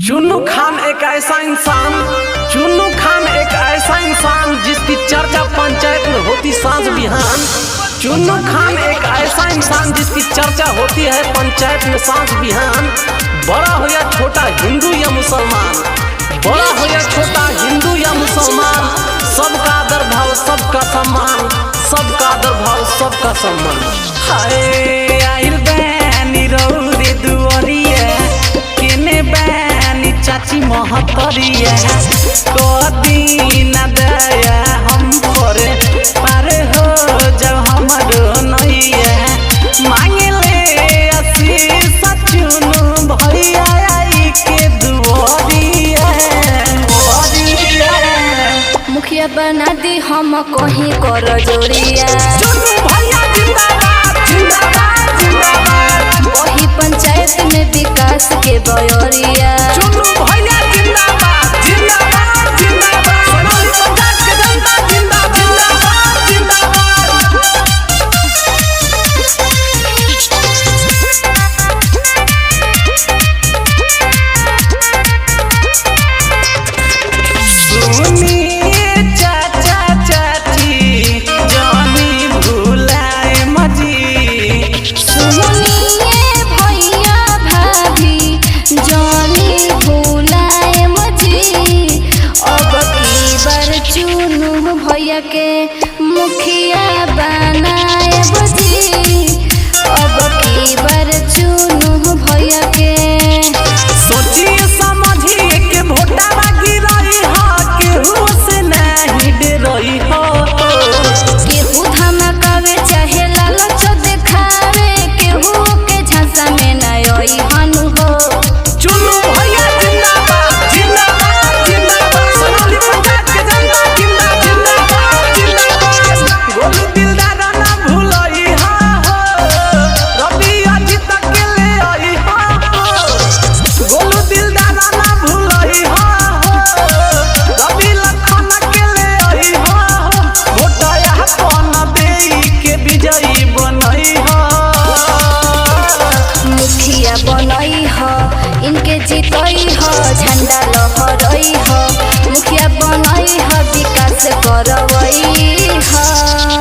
चुन्नू खान एक ऐसा इंसान जिसकी चर्चा पंचायत में होती सांझ बिहान। चुन्नू खान एक ऐसा इंसान जिसकी चर्चा होती है पंचायत में सांझ बिहान। बड़ा हो या छोटा हिंदू या मुसलमान, बड़ा हो या छोटा हिंदू या मुसलमान, सबका आदर भाव सबका सम्मान, सबका आदर भाव सबका सम्मान। हाय आइल बैनी रौरे दुआरिया केने बैनी चाची महतरिया कदी न दया हम पर पार हो जब हमरो नैया मांगे ले आशीष चुन्नू भैया आई के दुआरिया। मुखिया बना दी हम कहीं कर जोरिया। चुन्नू भैया जिंदाबाद जिंदाबाद जिंदाबाद। वही पंचायत में विकास के बयोरिया। चुन्नू भैया जिंदाबाद जिंदाबाद जिंदाबाद। सोनाली पंचायत के जनता जिंदाबाद जिंदाबाद। सुनिए चाचा चाची जानी भुलाए मजी। सुनिए भैया भाभी जानी भुलाए मजी। अब की बार चुन्नू भैया के मुखिया बनाए बजी। अब की बार चुन्नू भैया के सोचिए समझिए के वोटवा गिरई हा केहू से नहीं डरई हो। केहू धमकावे चाहे लालच देखावे केहू के झांसा में न आई हनु हो। चुन्नू भैया जिंदाबाद जिंदाबाद जिंदाबाद। सोनाली पंचायत के जनता जिंदाबाद जिंदाबाद। गोलू दिलदार ना भूलई हा हो, रवि अजीत के ले आई हा हो। गोलू दिलदार ना भूलई हा हो, रवि लखन के ले आई हा हो। वोटया अपन देई के विजयी बनई हा। मुखिया बनई ह इनके जीतई ह झंडा लहरई ह। मुखिया बनई ह विकास करवई ह।